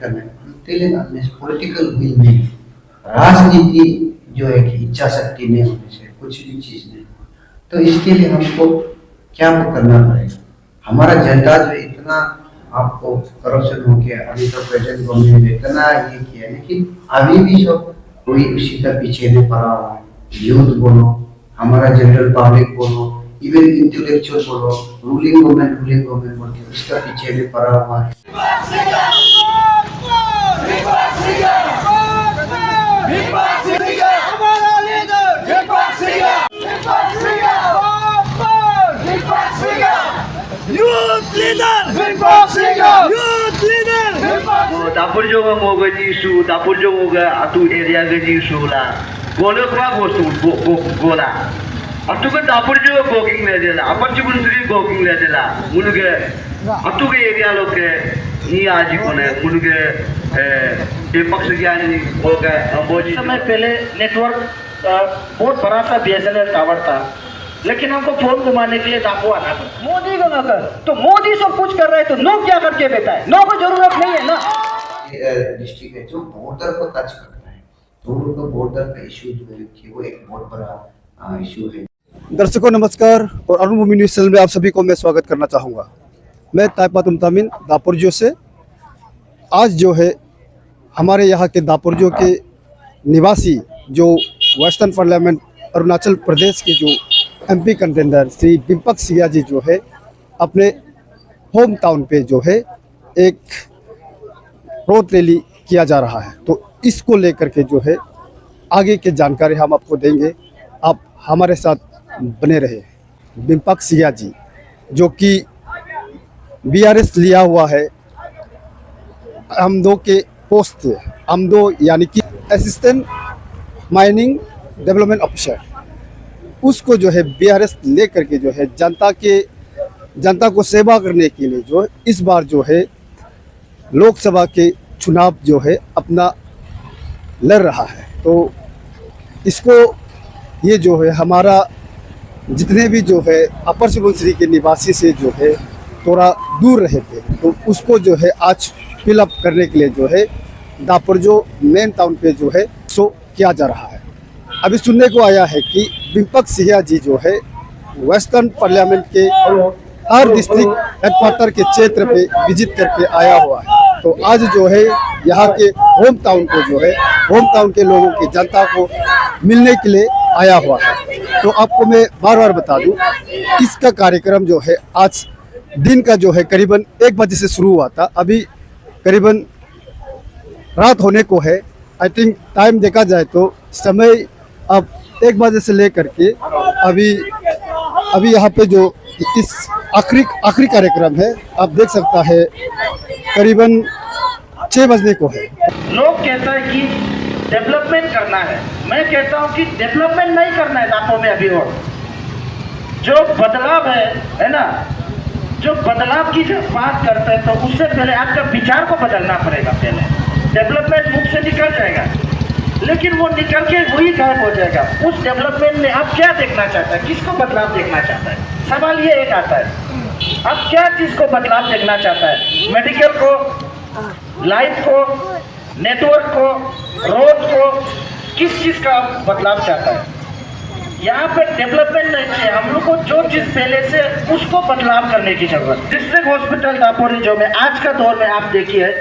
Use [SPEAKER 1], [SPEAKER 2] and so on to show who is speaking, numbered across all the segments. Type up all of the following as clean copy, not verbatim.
[SPEAKER 1] करना है until political will नहीं, राजनीति जो है कि इच्छा शक्ति नहीं होने से कुछ भी चीज नहीं। तो इसके लिए हमको क्या करना पड़ेगा? हमारा जनता जो इतना आपको करप्शन हो गया, अभी तो प्रेजेंट गवर्नमेंट ने इतना ये किया, लेकिन अभी भी सब कोई उसी का पीछे नहीं पड़ा हुआ है। यूथ बोलो, हमारा जनरल पब्लिक बोलो, इवन इंटेलेक्चुअल बोलो, रूलिंग गवर्नमेंट बोलती है, उसका पीछे नहीं पड़ा हुआ है।
[SPEAKER 2] dapur juga mau gaji isu, dapur juga ga atu area gaji isu lah. Golo kwa gola. Atu kan dapur juga goking le dela. Apa cuma sendiri goking le dela. Mulu ke atu ke area lo ke ni aji kone. Mulu ke depak sekian ni होगा।
[SPEAKER 3] समय पहले network बहुत बड़ा सा BSNL tower था, लेकिन हमको phone घुमाने के लिए डाकू आना था। मोदी को ना कर, तो मोदी सब कुछ कर रहे हैं, तो नो क्या करके बताए? नो को जरूरत नहीं है ना।
[SPEAKER 1] डिस्ट्रिक्ट है जो बॉर्डर को टच करता है, तो उनको बॉर्डर का इशू जो है कि वो एक बहुत बड़ा इशू है।
[SPEAKER 4] दर्शकों नमस्कार, और अरुण भूमि न्यूज़ चैनल में आप सभी को मैं स्वागत करना चाहूँगा। मैं ताइपा तुमतामिन दापुरजो से। आज जो है हमारे यहाँ के दापुरजो के निवासी जो वेस्टर्न पार्लियामेंट अरुणाचल प्रदेश के जो MP कंटेंडर श्री दीपक सिया जी जो है अपने होम टाउन पे जो है एक रोड रैली किया जा रहा है। तो इसको लेकर के जो है आगे की जानकारी हम आपको देंगे, आप हमारे साथ बने रहे। दीपक सिया जी जो कि BRS लिया हुआ है, आमदो के पोस्ट थे, आमदो यानी कि असिस्टेंट माइनिंग डेवलपमेंट ऑफिसर, उसको जो है BRS ले करके जो है जनता को सेवा करने के लिए जो है इस बार जो है लोकसभा के चुनाव जो है अपना लड़ रहा है। तो इसको ये जो है हमारा जितने भी जो है अपर सुबनसिरी के निवासी से जो है थोड़ा दूर रहे थे, तो उसको जो है आज फिलअप करने के लिए जो है दापुरजो मेन टाउन पे जो है शो किया जा रहा है। अभी सुनने को आया है कि दीपक सिया जी जो है वेस्टर्न पार्लियामेंट के हर डिस्ट्रिक्ट हेडक्वार्टर के क्षेत्र पे विजिट करके आया हुआ है। तो आज जो है यहाँ के होम टाउन को जो है होम टाउन के लोगों की जनता को मिलने के लिए आया हुआ है। तो आपको मैं बार बार बता दूं, इसका कार्यक्रम जो है आज दिन का जो है करीबन 1 बजे से शुरू हुआ था, अभी करीबन रात होने को है। आई थिंक टाइम देखा जाए तो समय अब 1 बजे से लेकर के अभी यहाँ पे जो इस आखिरी कार्यक्रम है आप देख सकता है करीबन 6 बजने को है।
[SPEAKER 3] लोग कहता है कि डेवलपमेंट करना है, मैं कहता हूँ कि डेवलपमेंट नहीं करना है दापों में अभी। और जो बदलाव है ना, जो बदलाव की जब बात करते हैं तो उससे पहले आपका विचार को बदलना पड़ेगा। पहले डेवलपमेंट मुख से निकल जाएगा, लेकिन वो निकल के वही गायब हो जाएगा। उस डेवलपमेंट में आप क्या देखना चाहता है, किसको बदलाव देखना चाहता है? सवाल ये एक आता है, आप क्या चीज़ को बदलाव देखना चाहता है? मेडिकल को, लाइफ को, नेटवर्क को, रोड को, किस चीज़ का बदलाव चाहता है? यहाँ पे डेवलपमेंट नहीं चाहिए हम लोग को, जो चीज़ पहले से उसको बदलाव करने की जरूरत। डिस्ट्रिक्ट हॉस्पिटल दापोरिजो में आज का दौर में आप देखिए,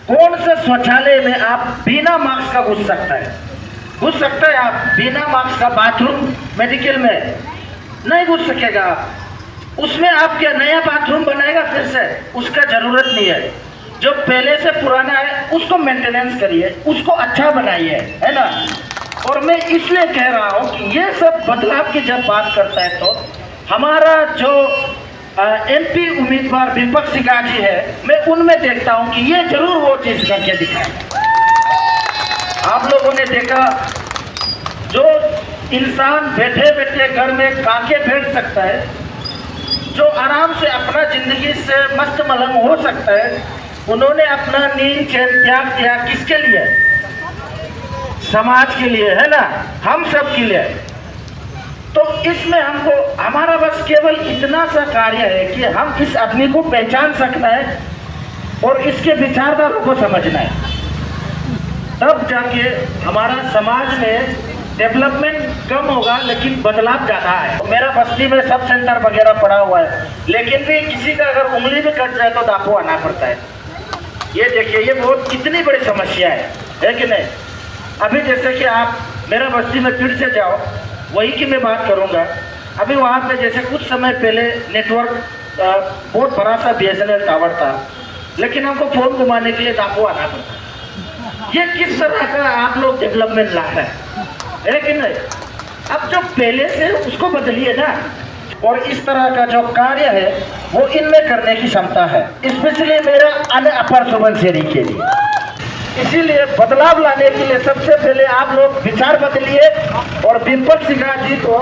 [SPEAKER 3] कौन से शौचालय में आप बिना मास्क का घुस सकता है आप बिना मास्क का? बाथरूम मेडिकल में नहीं घुस सकेगा आप। उसमें आप क्या नया बाथरूम बनाएगा फिर से? उसका जरूरत नहीं है। जो पहले से पुराना है उसको मेंटेनेंस करिए, उसको अच्छा बनाइए, है ना। और मैं इसलिए कह रहा हूँ कि ये सब बदलाव की जब बात करता है तो हमारा जो MP उम्मीदवार दीपक सिया जी है, मैं उनमें देखता हूं कि ये जरूर वो चीज करके दिखाए। आप लोगों ने देखा, जो इंसान बैठे बैठे घर में काके बैठ सकता है, जो आराम से अपना जिंदगी से मस्त मलंग हो सकता है, उन्होंने अपना नींद चैन त्याग दिया। किसके लिए? समाज के लिए, है ना, हम सब के लिए। तो इसमें हमको हमारा बस केवल इतना सा कार्य है कि हम इस आदमी को पहचान सकना है और इसके विचारधारा को समझना है, तब जाके हमारा समाज में डेवलपमेंट कम होगा लेकिन बदलाव ज़्यादा है। मेरा बस्ती में सब सेंटर वगैरह पड़ा हुआ है, लेकिन भी किसी का अगर उंगली भी कट जाए तो डाकू आना पड़ता है। ये देखिए, ये बहुत कितनी बड़ी समस्या है कि नहीं। अभी जैसे कि आप मेरा बस्ती में फिर से जाओ, वही की मैं बात करूँगा। अभी वहाँ पे जैसे कुछ समय पहले नेटवर्क बहुत बड़ा सा BSNL टावर था, लेकिन हमको फ़ोन घुमाने के लिए डाकू आना पड़ता। ये किस तरह का आप लोग डेवलपमेंट ला है कि नहीं। अब जो पहले से उसको बदलिए ना, और इस तरह का जो कार्य है वो इनमें करने की क्षमता है, स्पेशली मेरा अपर सुबनसिरी के लिए। इसीलिए बदलाव लाने के लिए सबसे पहले आप लोग विचार बदलिए और डिम्पल सिन्हा जी को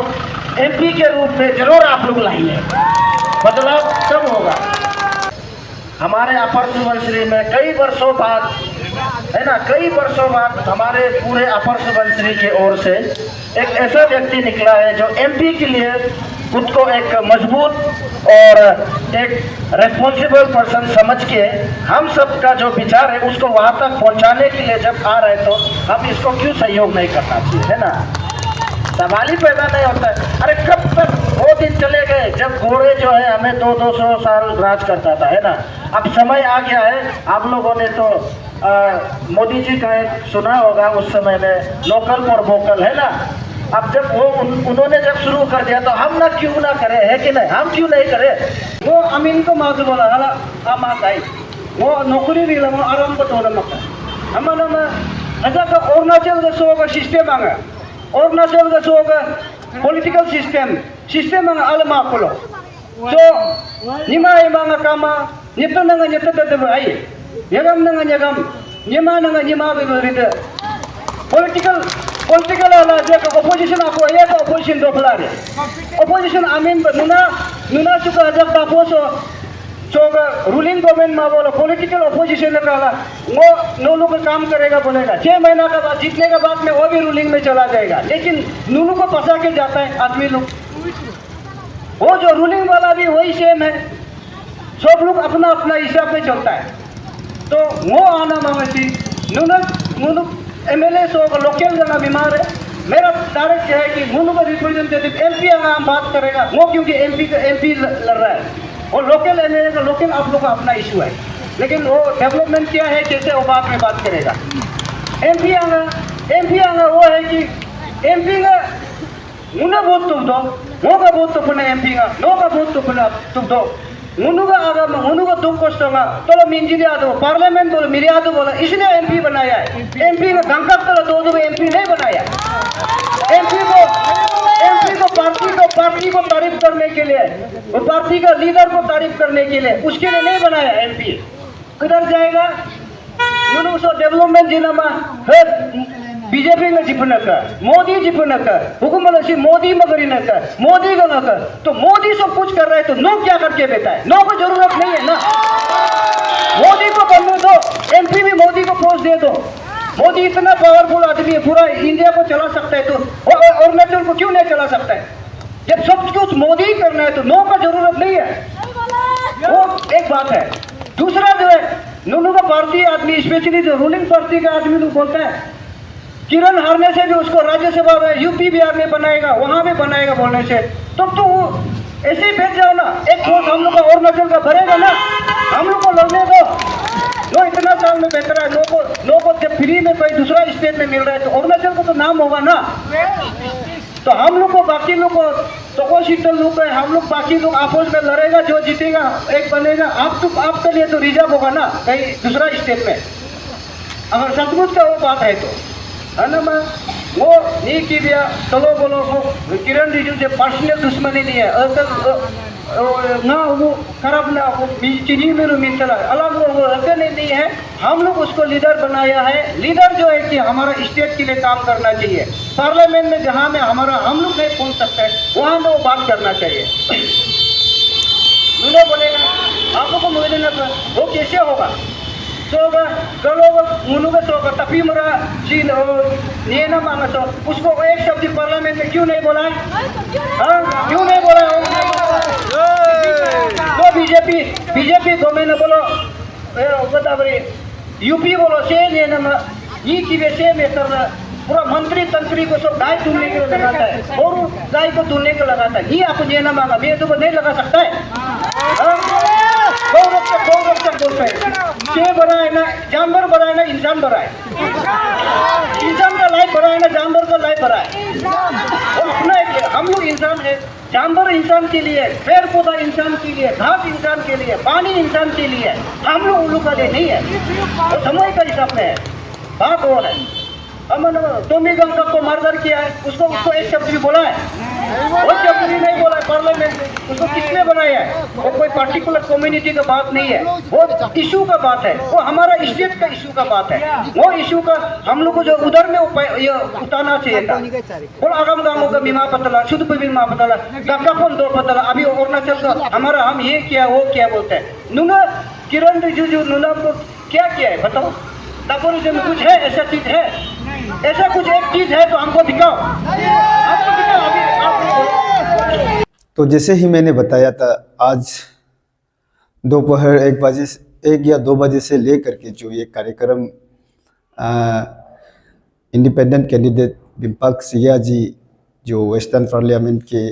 [SPEAKER 3] MP के रूप में जरूर आप लोग लाइए, बदलाव कब होगा। हमारे अपर सुबनसिरी में कई वर्षों बाद, है ना, कई वर्षों बाद हमारे पूरे अपर सुबनसिरी की ओर से एक ऐसा व्यक्ति निकला है जो MP के लिए खुद को एक मजबूत और एक रेस्पॉन्सिबल पर्सन समझ के हम सब का जो विचार है उसको वहाँ तक पहुँचाने के लिए जब आ रहे तो हम इसको क्यों सहयोग नहीं करना चाहिए, है ना। सवाल ही पैदा नहीं होता है। अरे कब तक वो दिन चले गए जब घोड़े जो है हमें 200 साल राज करता था, है ना। अब समय आ गया है। आप लोगों ने तो मोदी जी का एक सुना होगा, उस समय में लोकल फॉर वोकल, है ना। अब जब वो उन्होंने जब शुरू कर दिया तो हम ना क्यों ना करें, है कि नहीं। हम क्यों नहीं करें। वो अमीन को माजू बोला हाला आ मात आई वो नौकरी भी लगा आराम को तोड़ मत हमारा अच्छा का अरुणाचल का सो का सिस्टम आगा अरुणाचल का सो का political system Agha all माकुलो so nima mga kama nito nanga nito tete ai yagam nanga yagam nima nanga nima be berita political ala je ka opposition ako ya ka opposition do phlare opposition amin nuna chuka ajak ka poso so ruling government में बोलो political opposition का वो 9 लोग का काम करेगा बोलेगा 6 महीना का बाद जीतने के बाद में वो भी रूलिंग में चला जाएगा, लेकिन नूनू को फंसा के जाता है आदमी लोग। वो जो रूलिंग वाला भी वही सेम है, सब लोग अपना अपना हिसाब में चलता है। तो वो आना मांगती नूनू MLA सो लोकल जना बीमार है। मेरा डायरेक्ट है कि नूनू का रिप्रेजेंटेटिव MP हम बात करेगा वो, क्योंकि MP लड़ रहा है और लोकल MLA का लोकल आप लोग का अपना इशू है, लेकिन वो डेवलपमेंट क्या है कैसे वो बाद में बात करेगा। MP आना वो है कि MP का मुना बहुत तुम दो वो का बहुत तो पुणे MP का नो का बहुत तो पुणे तुम दो मुनु का आगा मुनु का दुख कष्ट होगा तो मिंजी दिया दो पार्लियामेंट बोलो मिरिया दो बोला, इसलिए MP बनाया है। MP का गंगा तो दो MP नहीं बनाया। MP को पार्टी को तारीफ करने के लिए, पार्टी का लीडर को तारीफ करने के लिए, उसके लिए नहीं बनाया MP। किधर जाएगा मुनु सो डेवलपमेंट जिला में बीजेपी में जिपने का मोदी जिपने का हुकूमत से मोदी मगरी न कर मोदी का न कर, तो मोदी सब कुछ कर रहा है तो नो क्या करके देता है। नो को जरूरत नहीं है ना, मोदी को बनने दो, MP भी मोदी को पोस्ट दे दो। मोदी इतना पावरफुल आदमी है, पूरा इंडिया को चला सकता है, तो अरुणाचल को क्यों नहीं चला सकता है। जब सब कुछ मोदी ही करना है तो नो का जरूरत नहीं है। वो एक बात है। दूसरा जो है नूनू का पार्टी आदमी, स्पेशली जो रूलिंग पार्टी का आदमी लोग बोलता है किरण हारने से भी उसको राज्यसभा में UP बिहार में बनाएगा, वहां में बनाएगा बोलने से, तब तो वो ऐसे ही भेज जाओ ना। एक पोस्ट हम लोग का अरुणाचल का भरेगा ना, हम लोग को लड़ने दो। जो इतना साल में बेहतर है, लोगों को जब फ्री में कोई दूसरा स्टेट में मिल रहा है तो अरुणाचल को तो नाम होगा ना। तो हम लोग को बाकी लोग को तो शीतल लोग है, हम लोग बाकी लोग आपस में लड़ेगा, जो जीतेगा एक बनेगा। आपके लिए तो रिजर्व होगा ना कहीं दूसरा स्टेट में, अगर सचमुच का वो बात है तो, है ना। मैं वो नहीं की दिया चलो बोलो वो किरण रिजिजू से पर्सनल दुश्मनी नहीं है ना, वो खराब ना वो चीनी में मिलता है अलग वो रहते नहीं है। हम लोग उसको लीडर बनाया है। लीडर जो है कि हमारा स्टेट के लिए काम करना चाहिए। पार्लियामेंट में जहाँ में हमारा हम लोग नहीं पहुँच सकते हैं वहाँ में वो बात करना चाहिए। मुझे बोलेगा आप लोग को मुझे ना वो कैसे होगा। सोगा गलो मुनु का सोगा तपी मरा चीन ये ना मांगा तो उसको एक शब्द पार्लियामेंट में क्यों नहीं बोला, हाँ क्यों नहीं बोला। तो बीजेपी गवर्नमेंट ने बोलो गोदावरी यूपी बोलो से ये नम ये की वैसे में कर पूरा मंत्री तंत्री को सब गाय धुलने के लिए लगाता है और गाय को धुलने के लगाता है। ये आप ये ना मांगा मैं तो नहीं लगा सकता है। गौरव तक बोलता है से बड़ा है ना जानवर बड़ा है ना इंसान बड़ा है। इंसान का लाइफ बड़ा है ना जानवर का लाइफ बड़ा है। और अपना हम लोग इंसान है, जानवर इंसान के लिए, पेड़ पौधा इंसान के लिए, घास इंसान के लिए, पानी इंसान के लिए, हम लोग उन लोग का लिए नहीं है। और समय का हिसाब में है बात हो है। अमन टोमी गंगा को मर्डर किया है, उसको एक शब्द भी बोला है, वो शब्द भी नहीं बोला है पार्लियामेंट में। उसको किसने बनाया है? वो कोई पर्टिकुलर कम्युनिटी का बात नहीं है, वो इशू का बात है, वो हमारा स्टेट का इशू का बात है। वो इशू का हम लोग को जो उधर में उतारना चाहिए था। बोल आगम गांवों का बीमा पतला, शुद्ध बीमा पतला, गक्का कौन दो पतला। अभी अरुणाचल का हमारा हम ये किया वो क्या बोलते हैं। नुना किरण रिजिजू नुना को क्या किया है बताओ? दापोरिजम कुछ है ऐसा चीज है? ऐसा कुछ एक चीज है तो हमको दिखाओ, हमको दिखाओ। अभी आप
[SPEAKER 4] तो जैसे ही मैंने बताया था, आज दोपहर 1 या 2 बजे से लेकर के जो ये कार्यक्रम इंडिपेंडेंट कैंडिडेट बिम्पाक सिया जी जो वेस्टर्न पार्लियामेंट के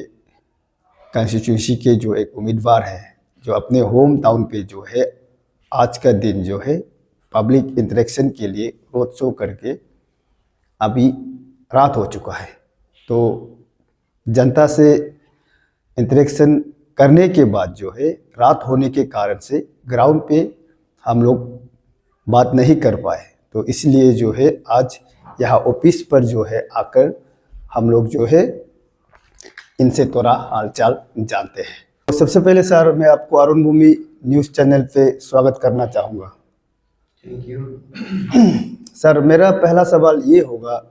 [SPEAKER 4] कंस्टिट्यूंसी के जो एक उम्मीदवार है, जो अपने होम टाउन पे जो है आज का दिन जो है पब्लिक इंटरेक्शन के लिए रोड शो करके अभी रात हो चुका है। तो जनता से इंटरेक्शन करने के बाद जो है रात होने के कारण से ग्राउंड पे हम लोग बात नहीं कर पाए। तो इसलिए जो है आज यहाँ ऑफिस पर जो है आकर हम लोग जो है इनसे थोड़ा हालचाल जानते हैं। तो सबसे पहले सर मैं आपको अरुण भूमि न्यूज़ चैनल पे स्वागत करना चाहूँगा।
[SPEAKER 1] Thank you.
[SPEAKER 4] सर मेरा पहला सवाल ये होगा,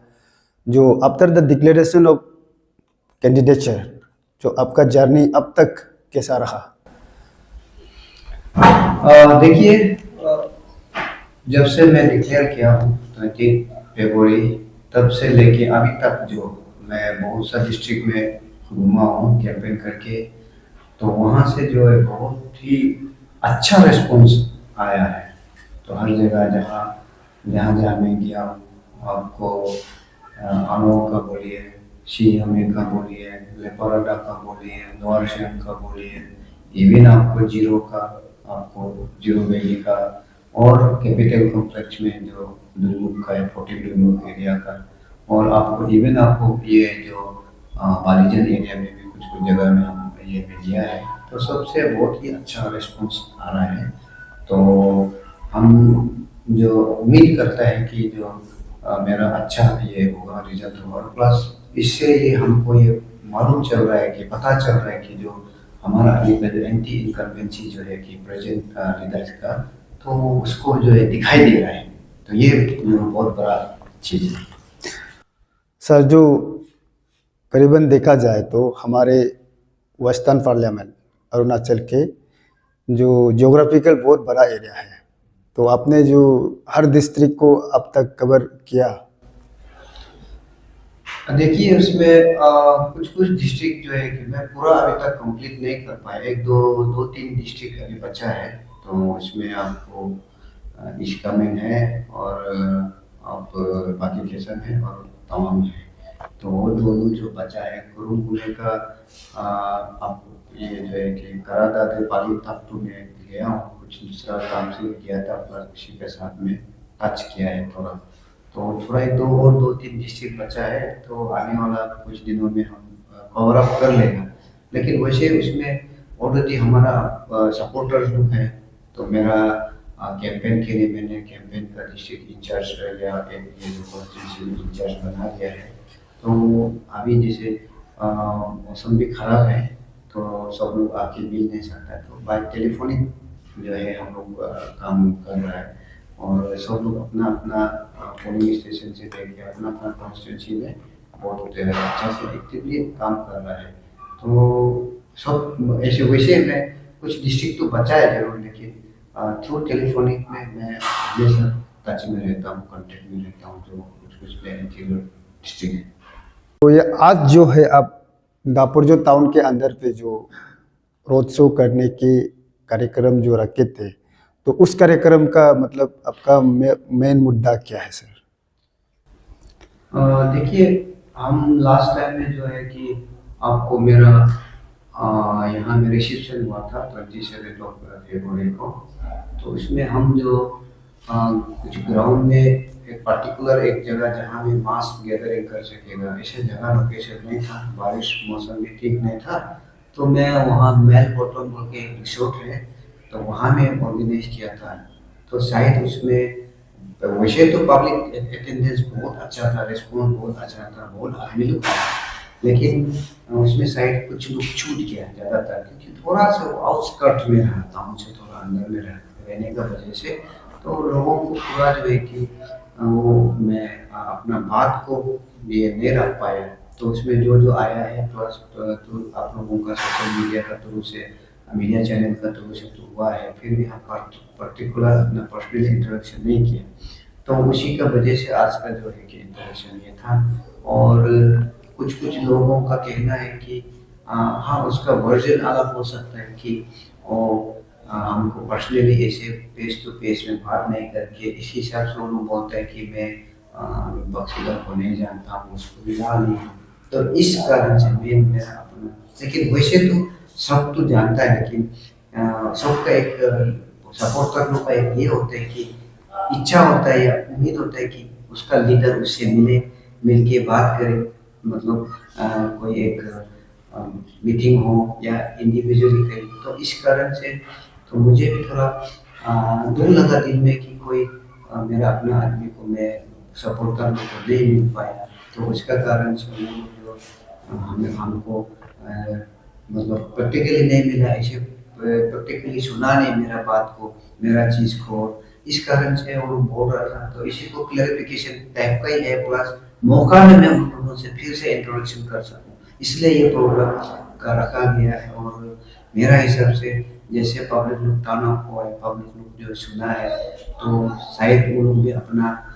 [SPEAKER 4] जो after the declaration of candidature जो आपका जर्नी अब तक कैसा रहा?
[SPEAKER 1] देखिए, जब से मैं डिक्लेयर किया हूँ 20 फरवरी तब से लेके अभी तक जो मैं बहुत सा डिस्ट्रिक्ट में घूमा हूँ कैंपेन करके, तो वहाँ से जो है बहुत ही अच्छा रिस्पॉन्स आया है। तो हर जगह जहाँ मैं गया हूँ, आपको अनो का बोलिए, शी हमें का बोलिए, लेपराडा का बोलिए, द्वारशम का बोलिए, इवन आपको जीरो वैली का और कैपिटल कॉम्प्लेक्स में जो दुर्मुख का है 40 दुर्मुख एरिया का, और आपको इवन आपको ये जो बालीजन एरिया में भी कुछ जगह में हम ये लिया है। तो सबसे बहुत ही अच्छा रिस्पॉन्स आ रहा है। तो हम जो उम्मीद करता है कि जो मेरा अच्छा ये होगा, रिजल्ट होगा, प्लस इससे ये हमको ये मालूम चल रहा है कि पता चल रहा है कि जो हमारा एंटी इनकम्बेंसी जो है कि प्रेजेंट लीडर्स का, तो उसको जो है दिखाई दे रहा है। तो ये जो बहुत बड़ा चीज़ है।
[SPEAKER 4] सर जो करीबन देखा जाए तो हमारे वेस्टर्न पार्लियामेंट अरुणाचल के जो ज्योग्राफिकल बहुत बड़ा एरिया है, तो आपने जो हर डिस्ट्रिक्ट को अब तक कवर किया?
[SPEAKER 1] देखिए, उसमें कुछ डिस्ट्रिक्ट जो है कि मैं पूरा अभी तक कंप्लीट नहीं कर पाया। 2-3 डिस्ट्रिक्ट अभी बचा है। तो इसमें आपको ईस्ट कामेंग है और आप पाकिस्तान है और तवांग है। तो वो दोनों जो बचा है, कुरुंगुले का आप ये जो है कि करादादे पाली ताप्तू में गया हूँ, कुछ दूसरा काम से गया था, प्लस उसी के साथ में टच किया है थोड़ा। तो थोड़ा 2-3 डिस्ट्रिक्ट बचा है। तो आने वाला कुछ दिनों में हम कवर अप कर लेंगे। लेकिन वैसे उसमें ऑलरेडी हमारा सपोर्टर्स लोग हैं। तो मेरा कैंपेन के लिए मैंने कैंपेन का डिस्ट्रिक्ट इंचार्ज कर लिया, ये जो कॉन्स्टिट्यूंसी इंचार्ज बना दिया है। तो अभी जैसे मौसम भी खराब है, तो सब लोग आके मिल नहीं सकता, तो बाय टेलीफोनिक जो है हम लोग काम कर रहा है। और सब लोग अपना अपना पोलिंग स्टेशन से देख के अपना अपना कॉन्स्टिट्यूंसी में बहुत अच्छा से एक्टिवली काम कर रहा है। तो सब ऐसे वैसे मैं कुछ डिस्ट्रिक्ट तो बचा है जरूर, लेकिन थ्रू टेलीफोनिक में मैं हमेशा टच में रहता हूँ, कॉन्टेक्ट में रहता हूँ जो कुछ डिस्ट्रिक्ट है।
[SPEAKER 4] तो ये आज जो है आप दापोरिजो टाउन के अंदर पे जो रोड शो करने के कार्यक्रम जो रखे थे, तो उस कार्यक्रम का मतलब आपका मेन मुद्दा क्या है सर?
[SPEAKER 1] देखिए, हम लास्ट टाइम में जो है कि आपको मेरा यहाँ में रिसेप्शन हुआ था 27 फरवरी को। तो उसमें हम जो कुछ ग्राउंड में एक पर्टिकुलर एक जगह जहाँ भी मास गैदरिंग कर सकेगा ऐसे जगह लोकेशन नहीं था, बारिश मौसम भी ठीक नहीं था। तो मैं वहाँ मेल बॉटम बोल के एक रिसोर्ट है, तो वहाँ में ऑर्गेनाइज किया था। तो शायद उसमें वैसे तो पब्लिक अटेंडेंस बहुत अच्छा था, रिस्पॉन्स बहुत अच्छा था, बहुत आदमी लोग आए। लेकिन उसमें शायद कुछ लोग छूट गया ज़्यादातर, क्योंकि थोड़ा सा आउटस्कर्ट में रहा, टाउन से थोड़ा अंदर में रहने का वजह से। तो लोगों को पूरा जो है कि वो मैं अपना बात को ये नहीं रख पाया। तो उसमें जो जो आया है प्लस तो आप लोगों का सोशल मीडिया का थ्रू से, मीडिया चैनल का थ्रू से तो हुआ है, फिर भी हम पर्टिकुलर अपना पर्सनल इंट्रोडक्शन नहीं किया। तो उसी का वजह से आज का जो है कि इंट्रोडक्शन ये था। और कुछ कुछ लोगों का कहना है कि हाँ उसका वर्जन अलग हो सकता है कि वो हमको पर्सनली ऐसे फेस टू फेस में बात नहीं करके, इस हिसाब से वो लोग बोलते हैं कि मैं बख्शीदा को नहीं जानता हूँ, उसको मिला नहीं हूँ। तो इस कारण से मेरा अपना, लेकिन वैसे तो सब तो जानता है, लेकिन सबका एक सपोर्ट करने का एक ये होता है कि इच्छा होता है या उम्मीद होता है कि उसका लीडर उससे मिले, मिल के बात करे। मतलब कोई एक मीटिंग हो या इंडिविजुअली करें। तो इस कारण से तो मुझे भी थोड़ा दुख लगा दिल में कि कोई मेरा अपना आदमी को मैं सपोर्ट करने को नहीं मिल पाया। तो उसका कारण से वो जो हमें हमको मतलब प्रैक्टिकली नहीं मिला, ऐसे प्रैक्टिकली सुना नहीं मेरा बात को, मेरा चीज़ को। इस कारण से वो लोग बोल रहा था, तो इसी को क्लैरिफिकेशन टाइप का ही है, प्लस मौका में मैं उन लोगों से फिर से इंट्रोडक्शन कर सकूं, इसलिए ये प्रोग्राम का रखा गया है। और मेरा हिसाब से जैसे पब्लिक लोग ताना हुआ है, पब्लिक लोग जो सुना है, तो शायद वो लोग भी अपना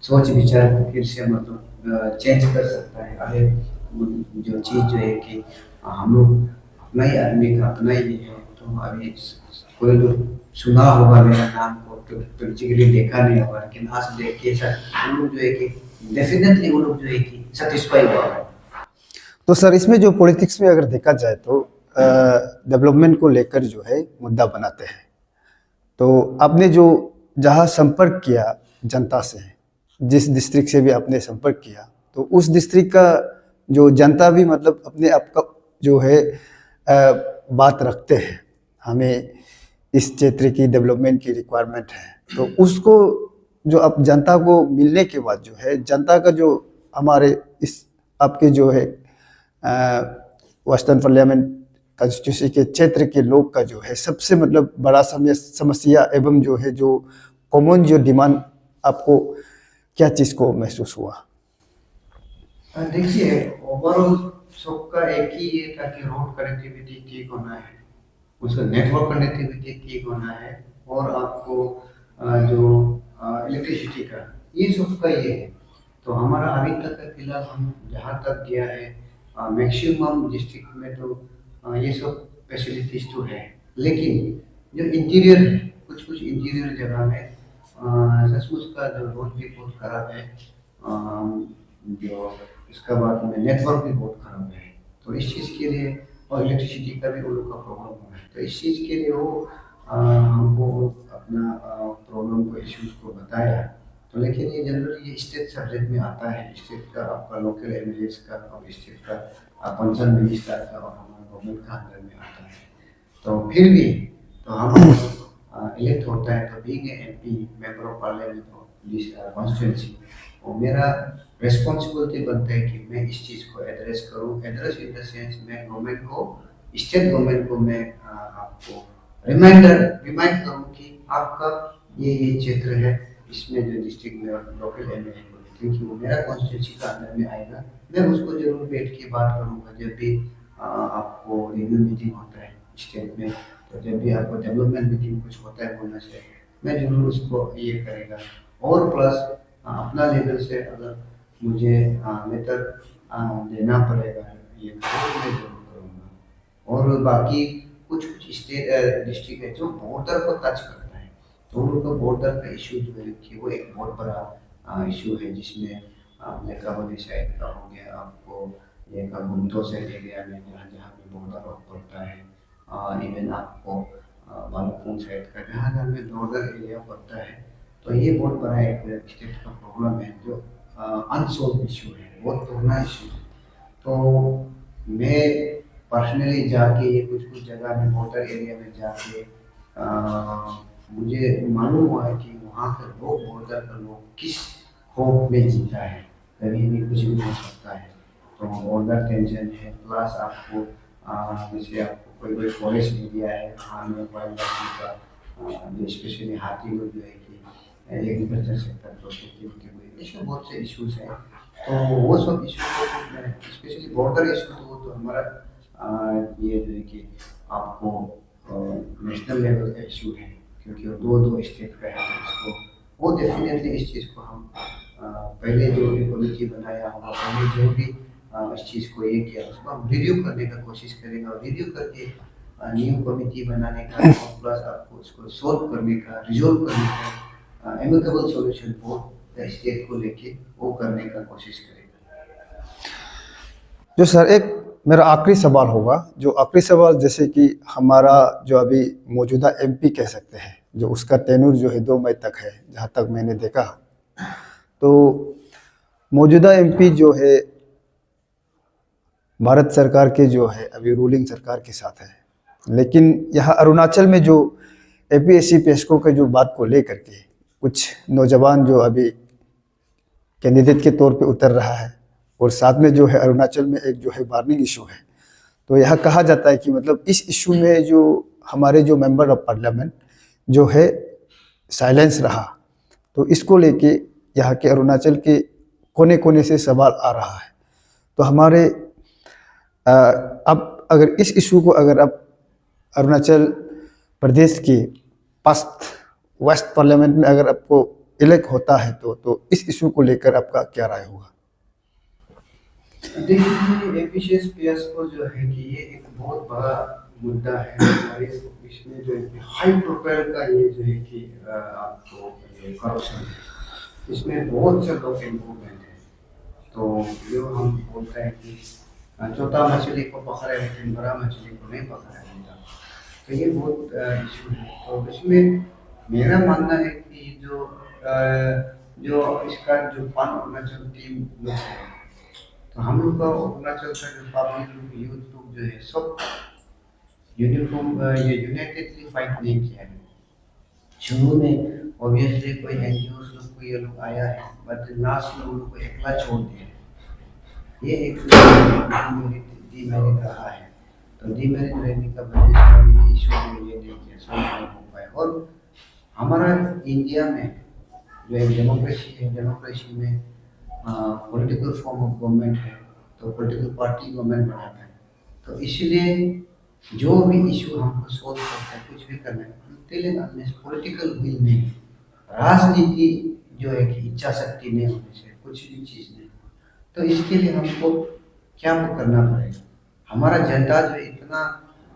[SPEAKER 1] सोच विचार को फिर से मतलब चेंज कर सकता है। अरे जो चीज़ जो है कि हम लोग अपना ही आदमी का अपना ही है। तो अभी कोई लोग सुना होगा मेरा नाम को, तो प्रैक्टिकली देखा नहीं होगा, लेकिन आज देख के वो लोग जो है कि डेफिनेटली वो लोग जो है कि सेटिस्फाई हुआ है।
[SPEAKER 4] तो सर इसमें जो पॉलिटिक्स में अगर देखा जाए तो डेवलपमेंट को लेकर जो है मुद्दा बनाते हैं। तो आपने जो जहाँ संपर्क किया जनता से, जिस डिस्ट्रिक्ट से भी आपने संपर्क किया, तो उस डिस्ट्रिक्ट का जो जनता भी मतलब अपने आप का जो है बात रखते हैं, हमें इस क्षेत्र की डेवलपमेंट की रिक्वायरमेंट है। तो उसको जो अब जनता को मिलने के बाद जो है जनता का जो हमारे इस आपके जो है वेस्टर्न पार्लियामेंट कंस्टिट्यूंसी के क्षेत्र के लोग का जो है सबसे मतलब बड़ा समस्या एवं जो है जो कॉमन जो डिमांड आपको क्या चीज़ को महसूस हुआ?
[SPEAKER 1] देखिए, ओवरऑल सबका एक ही ये था कि रोड कनेक्टिविटी ठीक होना है, उसका नेटवर्क कनेक्टिविटी ठीक होना है, और आपको जो इलेक्ट्रिसिटी का ये सबका ये है। तो हमारा अभी तक फिलहाल हम जहाँ तक गया है मैक्सिमम डिस्ट्रिक्ट में तो ये सब फैसिलिटीज तो है। लेकिन जो इंटीरियर है, कुछ कुछ इंटीरियर जगह में सचमुच का जो रोड भी बहुत खराब है, जो इसका बाद में नेटवर्क भी बहुत खराब है। तो इस चीज़ के लिए, और इलेक्ट्रिसिटी का भी वो लोग का प्रॉब्लम हुआ है। तो इस चीज़ के लिए वो हमको अपना प्रॉब्लम को, इश्यूज को बताया। तो लेकिन ये जनरली ये स्टेट सब्जेक्ट में आता है, स्टेट का आपका लोकल एमएलएस का और स्टेट का कंसर्न मिनिस्टर का और हमारे गवर्नमेंट का अंदर में आता है। तो फिर भी तो हम इलेक्ट होता है, तो being MP member of parliament of constituency, और मेरा रिस्पॉन्सिबिलिटी बनता है कि मैं इस चीज़ को एड्रेस करूँ। एड्रेस इन द सेंस मैं गवर्नमेंट को, स्टेट गवर्नमेंट को मैं आपको रिमाइंड करूँ कि आपका ये क्षेत्र है, इसमें जो डिस्ट्रिक्ट में लोकल एमएलए को, क्योंकि वो मेरा कॉन्स्टिट्यूंसी का अंदर में आएगा, मैं उसको जरूर बैठ के बात करूँगा। जब भी आपको रिव्यू मीटिंग होता है स्टेट में, तो जब भी आपको डेवलपमेंट मीटिंग कुछ होता है बोलने से, मैं जरूर उसको ये करेगा। और प्लस अपना लेवल से अगर मुझे लेटर देना पड़ेगा, ये मैं जरूर करूँगा। और बाकी कुछ कुछ स्टेट डिस्ट्रिक्ट है जो बॉर्डर को टच करता है, तो उन लोग का बॉर्डर का इशू जो है कि वो एक बहुत बड़ा इशू है, जिसमें आपने काबुली साइड का हो गया, आपको ये का गुमतो साइड एरिया में जहाँ जहाँ भी बॉर्डर पड़ता है, इवन आपको बालाकोट साइड का जहाँ जहाँ में बॉर्डर एरिया पड़ता है, तो ये बहुत बड़ा एक स्टेट का प्रॉब्लम है जो अनसॉल्व इशू है, बहुत पुराना इशू है। तो मैं पर्सनली जाके ये कुछ कुछ जगह में बॉर्डर एरिया में जाके मुझे मालूम हुआ है कि वहाँ के लोग, बॉर्डर का लोग किस खौफ में जीता है, कभी भी कुछ भी हो सकता है। तो बॉर्डर टेंशन है, प्लस आपको जैसे आपको कोई कोई फॉरेस्ट एरिया है, वहाँ में वाइल्ड लाइफ का जो स्पेशली हाथी लोग जो है कि एग्रीकल्चर सेक्टर प्रोटेक्टिव के हुए, इसमें बहुत से इश्यूज हैं। तो वो सब इशू को स्पेशली बॉर्डर इशू तो हमारा ये जो है कि आपको नेशनल लेवल का इशू है, क्योंकि वो दो दो स्टेट का है। इसको वो डेफिनेटली इस चीज़ को हम पहले जो भी कमेटी बनाया होगा, पहले जो भी इस चीज़ को ये किया, उसको हम रिव्यू करने का कोशिश करेंगे, और रिव्यू करके न्यू कमेटी बनाने का, और प्लस आपको उसको सोल्व करने का, रिजोल्व करने का एमिकेबल सॉल्यूशन बोर्ड स्टेट को लेके वो करने का कोशिश करेंगे।
[SPEAKER 4] जो सर एक मेरा आखिरी सवाल होगा, जो आखिरी सवाल जैसे कि हमारा जो अभी मौजूदा एमपी कह सकते हैं, जो उसका टेन्योर जो है 2 मई तक है, जहाँ तक मैंने देखा। तो मौजूदा एमपी जो है भारत सरकार के जो है अभी रूलिंग सरकार के साथ है, लेकिन यहाँ अरुणाचल में जो एपीएससी पेस्को के जो बात को लेकर के कुछ नौजवान जो अभी कैंडिडेट के तौर पे उतर रहा है, और साथ में जो है अरुणाचल में एक जो है वार्निंग इशू है। तो यह कहा जाता है कि मतलब इस इशू में जो हमारे जो मेंबर ऑफ पार्लियामेंट जो है साइलेंस रहा, तो इसको लेके यहाँ के अरुणाचल के कोने कोने से सवाल आ रहा है। तो हमारे अब अगर इस इशू को अगर अब अरुणाचल प्रदेश के पास्ट वेस्ट पार्लियामेंट में अगर आपको इलेक्ट होता है तो इस इशू को लेकर आपका क्या राय होगा?
[SPEAKER 1] देखिए, एफिशिएंस फियास्को जो है कि ये एक बहुत बड़ा मुद्दा है, और इसमें जो है हाई प्रोफाइल का ये जो है कि आपको ये करप्शन है, इसमें बहुत से लोग इन्वॉल्वमेंट है। तो जो हम बोलते हैं कि छोटा मछली को पकड़ा है लेकिन बड़ा मछली को नहीं पकड़ा जाता, तो ये बहुत इशू है। तो इसमें मेरा मानना है कि जो इसका जो पान अरुणाचल टीम लोग है, तो हम लोग का अरुणाचल का जो पब्लिक लोग, यूथ लोग जो है, सब यूनिफॉर्म ये यूनाइटेडली फाइट नहीं किया है। शुरू में ऑब्वियसली कोई एनजीओ लोग को ये लोग आया है, बट लास्ट में उन लोग को अकेला छोड़ दिया है। ये एक डीमेरिट रहा है। तो डीमेरिट रहने का वजह से ये इशू में ये नहीं किया, सॉल्व नहीं हो पाया। और हमारा इंडिया में जो एक डेमोक्रेसी है, डेमोक्रेसी में पॉलिटिकल फॉर्म ऑफ गवर्नमेंट है, तो पॉलिटिकल पार्टी गवर्नमेंट बनाता है। तो इसलिए जो भी इशू हमको सोल्व करना है, कुछ भी करना है, पॉलिटिकल विल नहीं, राजनीति जो है कि इच्छा शक्ति नहीं होनी चाहिए, कुछ भी चीज़ नहीं। तो इसके लिए हमको क्या करना पड़ेगा? हमारा जनता जो इतना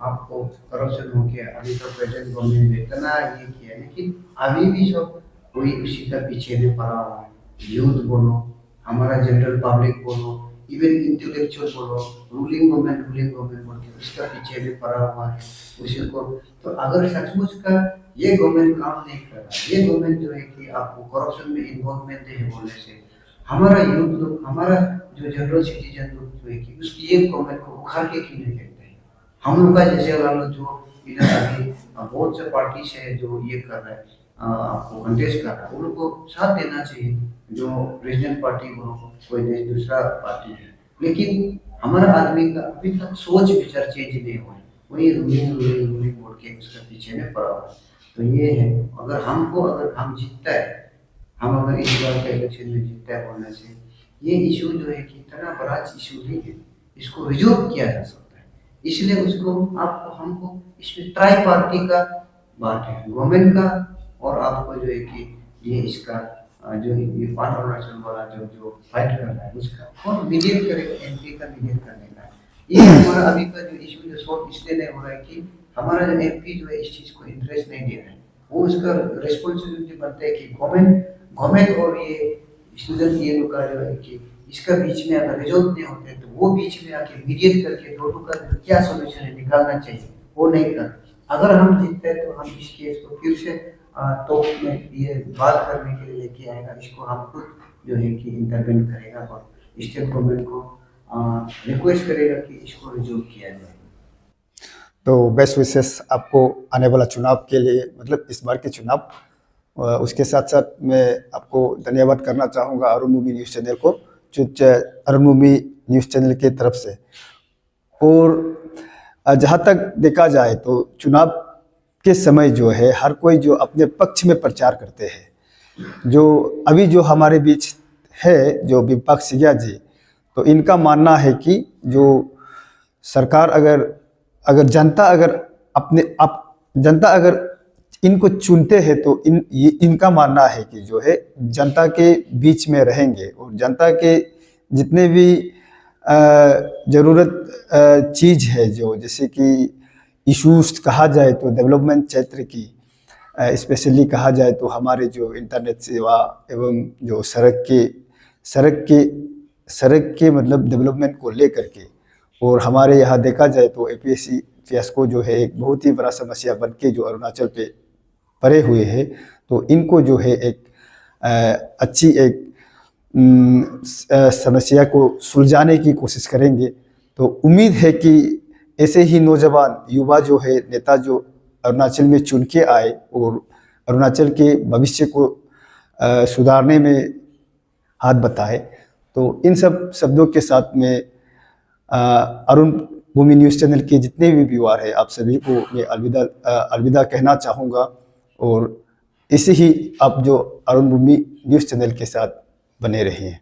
[SPEAKER 1] आपको करप्शन हो गया, अभी तो प्रेजेंट गवर्नमेंट ने इतना ये किया, लेकिन अभी भी सब कोई उसी का पीछे में पड़ा हुआ है। यूथ बोलो, हमारा जनरल पब्लिक बोलो, इवन इंटेलेक्चुअल बोलो, रूलिंग गवर्नमेंट बोल के उसका पीछे में पड़ा हुआ है उसी को। तो अगर सचमुच का ये गवर्नमेंट काम नहीं कर रहा, ये गवर्नमेंट जो है कि आपको करप्शन में इन्वॉल्वमेंट है बोलने से, हमारा यूथ लोग, हमारा जो जनरल सिटीजन लोग जो है कि उसकी ये गवर्नमेंट को उखाड़ के क्यों नहीं देखते हैं? हम लोग का जैसे वाला जो इधर अभी बहुत से पार्टी से जो ये कर रहा है, आपको कंटेस्ट कर रहा है, उन लोग को साथ देना चाहिए। जो प्रेसिडेंट पार्टी हो, कोई देश दूसरा पार्टी है, लेकिन हमारा आदमी का अभी तक सोच विचार चेंज नहीं हुआ है, वही रूलिंग बोल के उसका पीछे में पड़ा हुआ है। तो ये है, अगर हम जीतता है, हम अगर इस बार के इलेक्शन में जीतता है बोलने से, ये इशू जो है कि इतना बड़ा इशू नहीं है, इसको रिजोल्व किया जा सकता है। इसलिए उसको हमको इसमें ट्राई पार्टी का बात है, गवर्नमेंट का और आपको जो है कि ये इसका जो ये पान अरुणाचल वाला जो फाइट कर रहा है उसका, और मीडिएट करेगा, एमपी का मीडिएट करने का। ये हमारा अभी का जो इशू जो सॉल्व इसलिए नहीं हो रहा है कि हमारा एमपी जो है इस चीज़ को इंटरेस्ट नहीं दे रहा है। वो उसका रिस्पॉन्सिबिलिटी बनता है कि गवर्नमेंट और ये स्टूडेंट ये लोग का जो है कि इसका बीच में अगर रिजॉल्व नहीं होते तो वो बीच में आके मीडिएट करके दोनों का क्या सोल्यूशन है निकालना चाहिए, वो नहीं कर। अगर हम जीतते हैं तो हम इस केस को फिर से तो में ये बात करने के लिए लेके आएगा, इसको हम खुद जो है कि इंटरवेंट करेगा और स्टेट गवर्नमेंट को रिक्वेस्ट करेगा कि इसको रिजॉल्व किया जाए।
[SPEAKER 4] तो बेस्ट विशेष आपको आने वाला चुनाव के लिए, मतलब इस बार के चुनाव। उसके साथ साथ मैं आपको धन्यवाद करना चाहूँगा अरुणभूमि न्यूज़ चैनल को, अरुणभूमि न्यूज़ चैनल की तरफ से। और जहाँ तक देखा जाए तो चुनाव के समय जो है हर कोई जो अपने पक्ष में प्रचार करते हैं। जो अभी जो हमारे बीच है जो विपक्ष जी, तो इनका मानना है कि जो सरकार अगर जनता अगर इनको चुनते हैं तो इनका मानना है कि जो है जनता के बीच में रहेंगे और जनता के जितने भी ज़रूरत चीज़ है, जो जैसे कि इश्यूज कहा जाए तो डेवलपमेंट क्षेत्र की स्पेशली कहा जाए तो हमारे जो इंटरनेट सेवा एवं जो सड़क के मतलब डेवलपमेंट को लेकर के। और हमारे यहाँ देखा जाए तो APSC फियास्को जो है एक बहुत ही बड़ा समस्या बन के जो अरुणाचल पे पड़े हुए है, तो इनको जो है एक अच्छी एक समस्या को सुलझाने की कोशिश करेंगे। तो उम्मीद है कि ऐसे ही नौजवान युवा जो है नेता जो अरुणाचल में चुन के आए और अरुणाचल के भविष्य को सुधारने में हाथ बटाए। तो इन सब शब्दों के साथ में अरुणभूमि न्यूज़ चैनल के जितने भी व्यूअर हैं आप सभी को मैं अलविदा कहना चाहूँगा। और इसे ही आप जो अरुणभूमि न्यूज़ चैनल के साथ बने रहिए।